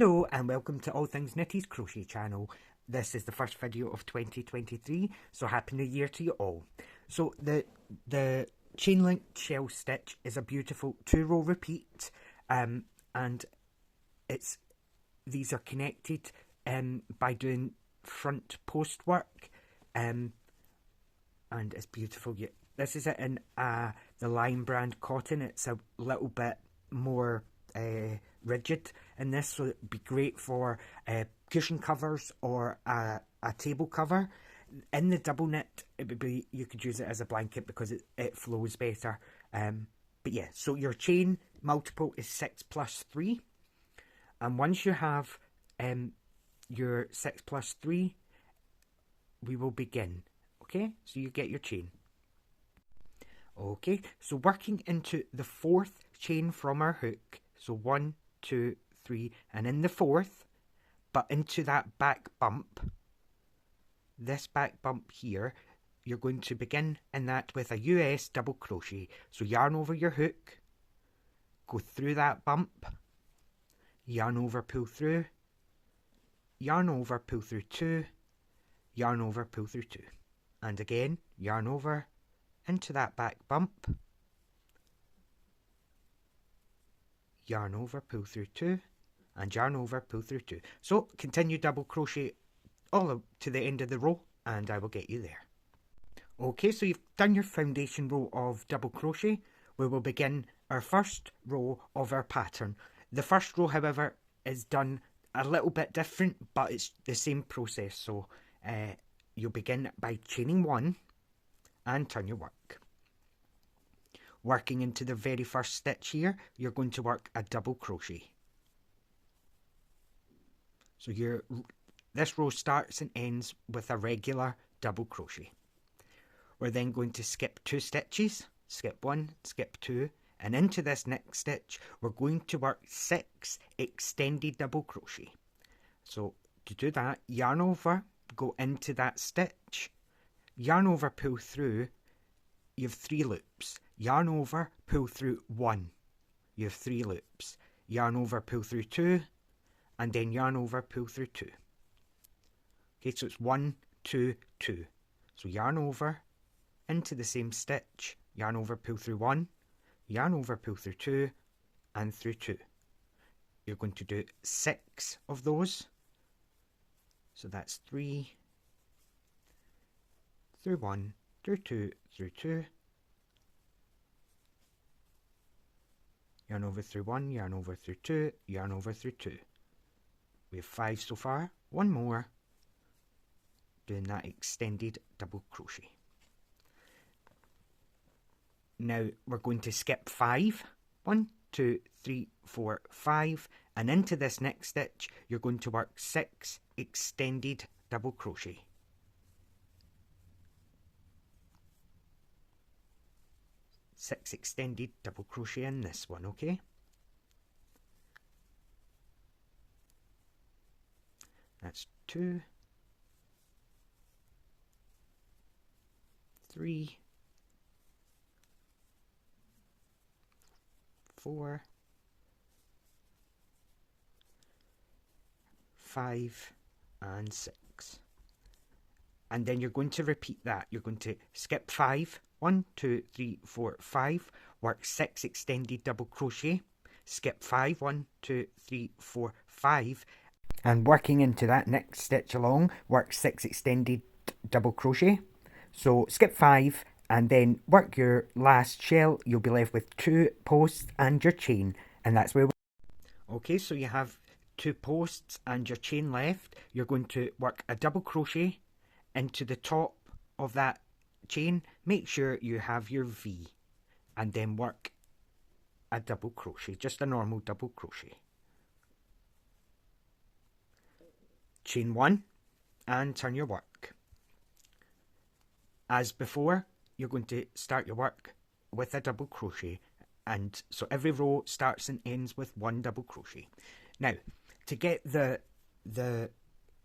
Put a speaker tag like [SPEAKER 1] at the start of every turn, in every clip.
[SPEAKER 1] Hello and welcome to All Things Nitty's Crochet channel. This is the first video of 2023, so Happy New Year to you all. So the chain link shell stitch is a beautiful 2-row repeat, and these are connected by doing front post work, and it's beautiful. This is it in the Lion brand cotton. It's a little bit more rigid in this, so it'd be great for cushion covers or a table cover. In the double knit, it would be, you could use it as a blanket because it flows better. But yeah, so your chain multiple is 6 plus 3, and once you have your 6 plus 3, we will begin. Okay, so you get your chain. Okay, so working into the 4th chain from our hook, so 1, 2, 3, and in the 4th, but into that back bump, this back bump here, you're going to begin in that with a US double crochet. So yarn over your hook, go through that bump, yarn over, pull through, yarn over, pull through 2, yarn over, pull through 2, and again yarn over into that back bump, yarn over, pull through 2, and yarn over, pull through 2. So continue double crochet all to the end of the row and I will get you there. Okay, so you've done your foundation row of double crochet. We will begin our first row of our pattern. The first row, however, is done a little bit different, but it's the same process. So you'll begin by chaining 1 and turn your work. Working into the very first stitch here, you're going to work a double crochet. So this row starts and ends with a regular double crochet. We're then going to skip 2 stitches, skip 1, skip 2, and into this next stitch we're going to work 6 extended double crochet. So to do that, yarn over, go into that stitch, yarn over, pull through, you have 3 loops, yarn over, pull through 1, you have 3 loops, yarn over, pull through 2, and then yarn over, pull through 2. Okay, so it's 1, 2, 2. So yarn over into the same stitch, yarn over, pull through 1, yarn over, pull through 2, and through 2. You're going to do 6 of those. So that's 3, through 1, through 2, through 2, yarn over through 1, yarn over through 2, yarn over through 2. We have 5 so far, 1 more, doing that extended double crochet. Now we're going to skip 5, 1, 2, 3, 4, 5, and into this next stitch you're going to work 6 extended double crochet. Six extended double crochet in this one, okay? That's 2, 3, 4, 5, and 6. And then you're going to repeat that. You're going to skip 5, 1, 2, 3, 4, 5, work 6 extended double crochet, skip 5, 1, 2, 3, 4, 5, and working into that next stitch along, work 6 extended double crochet. So skip 5 and then work your last shell. You'll be left with 2 posts and your chain, and that's where okay, so you have 2 posts and your chain left. You're going to work a double crochet into the top of that chain. Make sure you have your V, and then work a double crochet, just a normal double crochet. Chain 1 and turn your work. As before, you're going to start your work with a double crochet, and so every row starts and ends with 1 double crochet. Now, to get the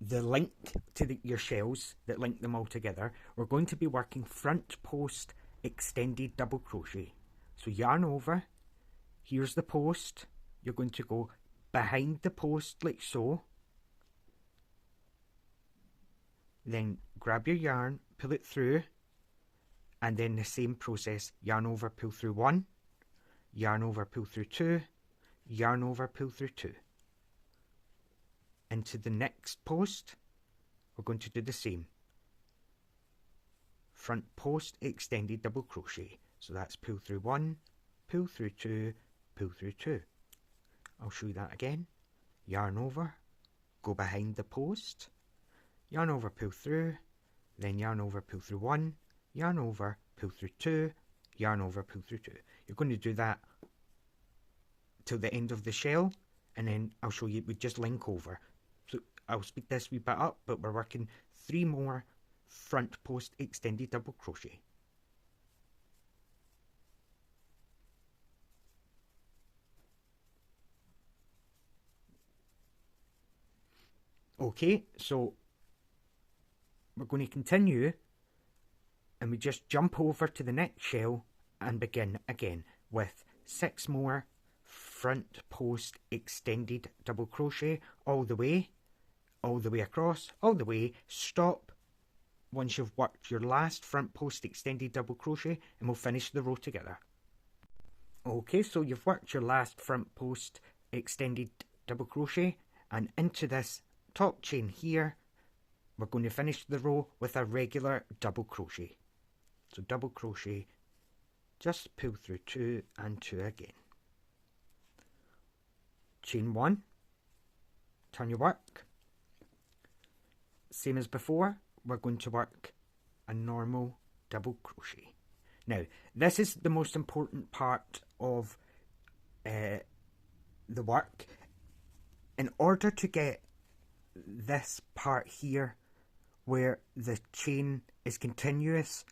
[SPEAKER 1] link to your shells that link them all together, we're going to be working front post extended double crochet. So yarn over, here's the post, you're going to go behind the post like so. Then grab your yarn, pull it through, and then the same process, yarn over, pull through 1, yarn over, pull through 2, yarn over, pull through 2. Into the next post, we're going to do the same. Front post, extended double crochet. So that's pull through 1, pull through 2, pull through 2. I'll show you that again. Yarn over, go behind the post, yarn over, pull through, then yarn over, pull through 1, yarn over, pull through 2, yarn over, pull through 2. You're going to do that till the end of the shell, and then I'll show you we just link over. So I'll speed this wee bit up, but we're working 3 more front post extended double crochet. Okay, so we're going to continue, and we just jump over to the next shell and begin again with 6 more front post extended double crochet all the way across, all the way, stop once you've worked your last front post extended double crochet, and we'll finish the row together. Okay, so you've worked your last front post extended double crochet, and into this top chain here, we're going to finish the row with a regular double crochet. So double crochet, just pull through 2 and 2 again. Chain 1, turn your work. Same as before, we're going to work a normal double crochet. Now, this is the most important part of the work. In order to get this part here where the chain is continuous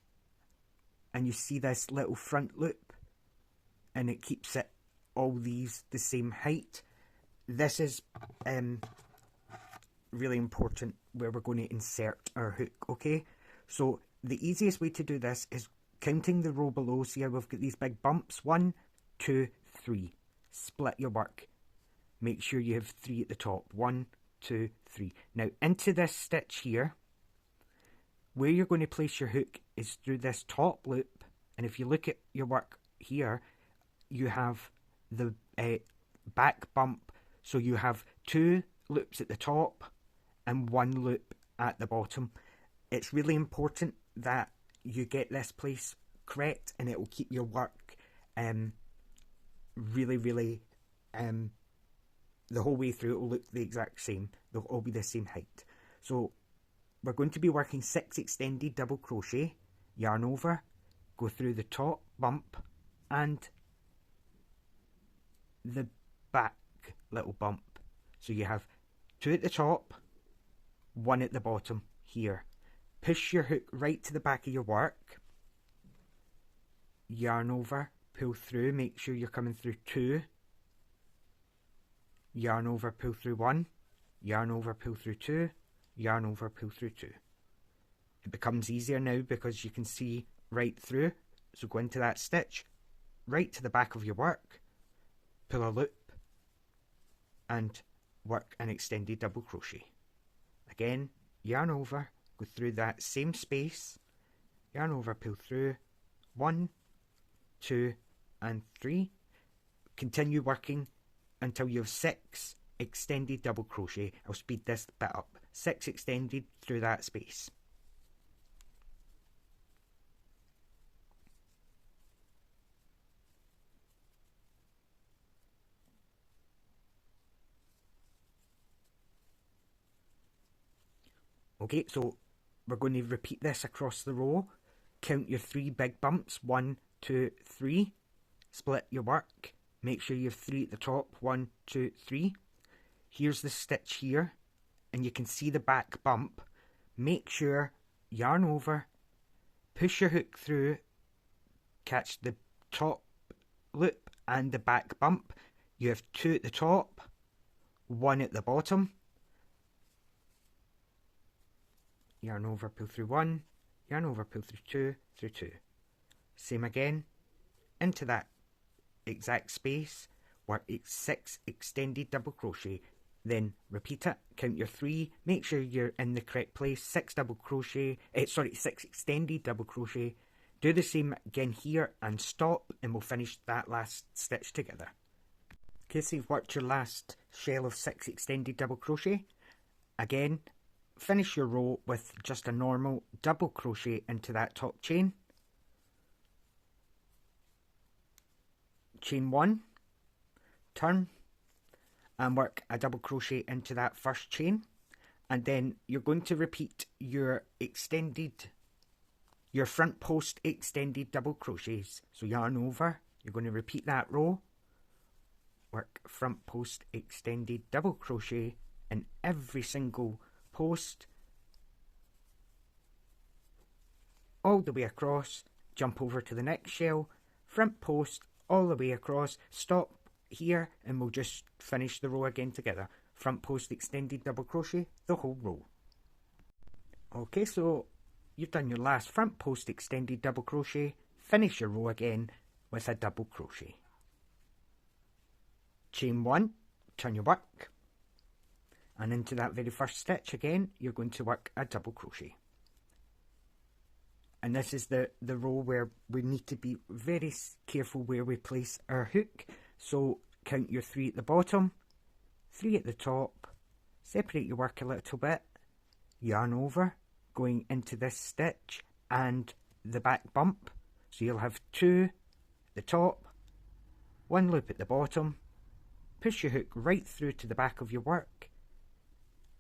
[SPEAKER 1] and you see this little front loop and it keeps it all these the same height, this is really important where we're going to insert our hook. Okay, so the easiest way to do this is counting the row below. See how we've got these big bumps? 1, 2, 3. Split your work, make sure you have 3 at the top. 1, 2, 3. Now into this stitch here, where you're going to place your hook is through this top loop, and if you look at your work here, you have the back bump, so you have 2 loops at the top and 1 loop at the bottom. It's really important that you get this place correct, and it will keep your work really the whole way through. It will look the exact same. They'll all be the same height. So we're going to be working 6 extended double crochet, yarn over, go through the top bump and the back little bump. So you have 2 at the top, 1 at the bottom here. Push your hook right to the back of your work, yarn over, pull through, make sure you're coming through 2, yarn over, pull through 1, yarn over, pull through 2, yarn over, pull through 2. It becomes easier now because you can see right through. So go into that stitch, right to the back of your work, pull a loop and work an extended double crochet. Again, yarn over, go through that same space, yarn over, pull through 1, 2 and 3. Continue working until you have 6 extended double crochet. I'll speed this bit up. 6 extended through that space. Okay, so we're going to repeat this across the row. Count your 3 big bumps. 1, 2, 3. Split your work. Make sure you have 3 at the top. 1, 2, 3. Here's the stitch here, and you can see the back bump. Make sure, yarn over, push your hook through, catch the top loop and the back bump. You have 2 at the top, 1 at the bottom. Yarn over, pull through 1, yarn over, pull through 2, through 2. Same again, into that exact space, work 6 extended double crochet, then repeat it, count your 3, make sure you're in the correct place, 6 extended double crochet, do the same again here and stop, and we'll finish that last stitch together. Okay, so you've worked your last shell of 6 extended double crochet. Again, finish your row with just a normal double crochet into that top chain. Chain 1, turn, and work a double crochet into that first chain, and then you're going to repeat your front post extended double crochets. So yarn over, you're going to repeat that row, work front post extended double crochet in every single post all the way across, jump over to the next shell, front post all the way across, stop here, and we'll just finish the row again together. Front post extended double crochet the whole row. Okay, so you've done your last front post extended double crochet, finish your row again with a double crochet. Chain 1, turn your work, and into that very first stitch again you're going to work a double crochet. And this is the row where we need to be very careful where we place our hook. So count your 3 at the bottom, 3 at the top, separate your work a little bit, yarn over, going into this stitch and the back bump. So you'll have 2 at the top, 1 loop at the bottom, push your hook right through to the back of your work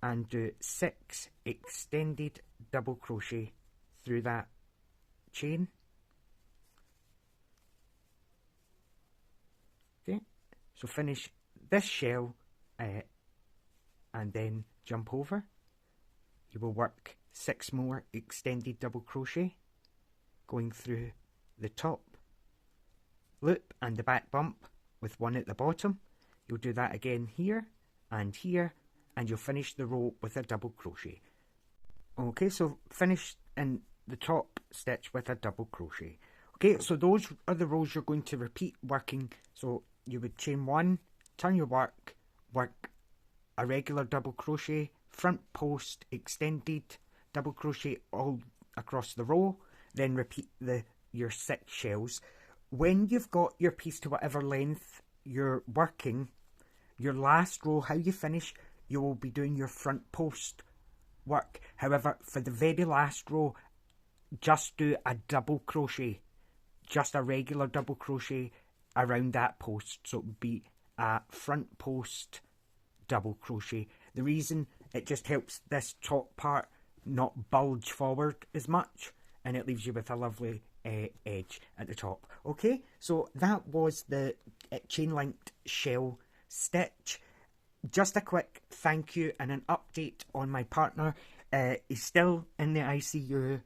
[SPEAKER 1] and do 6 extended double crochet through that chain. Okay, so finish this shell and then jump over. You will work 6 more extended double crochet going through the top loop and the back bump with 1 at the bottom. You'll do that again here, and you'll finish the row with a double crochet. Okay, so finish in the top stitch with a double crochet. Okay, so those are the rows you're going to repeat working. So you would chain 1, turn your work, work a regular double crochet, front post extended double crochet all across the row, then repeat your 6 shells. When you've got your piece to whatever length you're working, your last row, how you finish, you will be doing your front post work. However, for the very last row, just do a double crochet, just a regular double crochet around that post. So it would be a front post double crochet. The reason, it just helps this top part not bulge forward as much, and it leaves you with a lovely edge at the top. Okay, so that was the chain linked shell stitch. Just a quick thank you and an update on my partner. He's still in the ICU,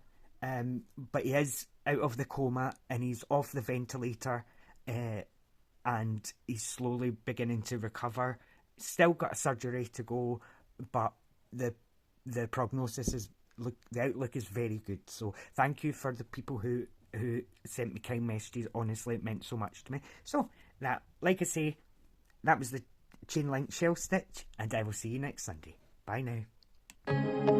[SPEAKER 1] but he is out of the coma and he's off the ventilator, and he's slowly beginning to recover. Still got a surgery to go, but the prognosis is, the outlook is very good. So thank you for the people who sent me kind messages. Honestly, it meant so much to me. So that, like I say, that was the chain link shell stitch, and I will see you next Sunday. Bye now.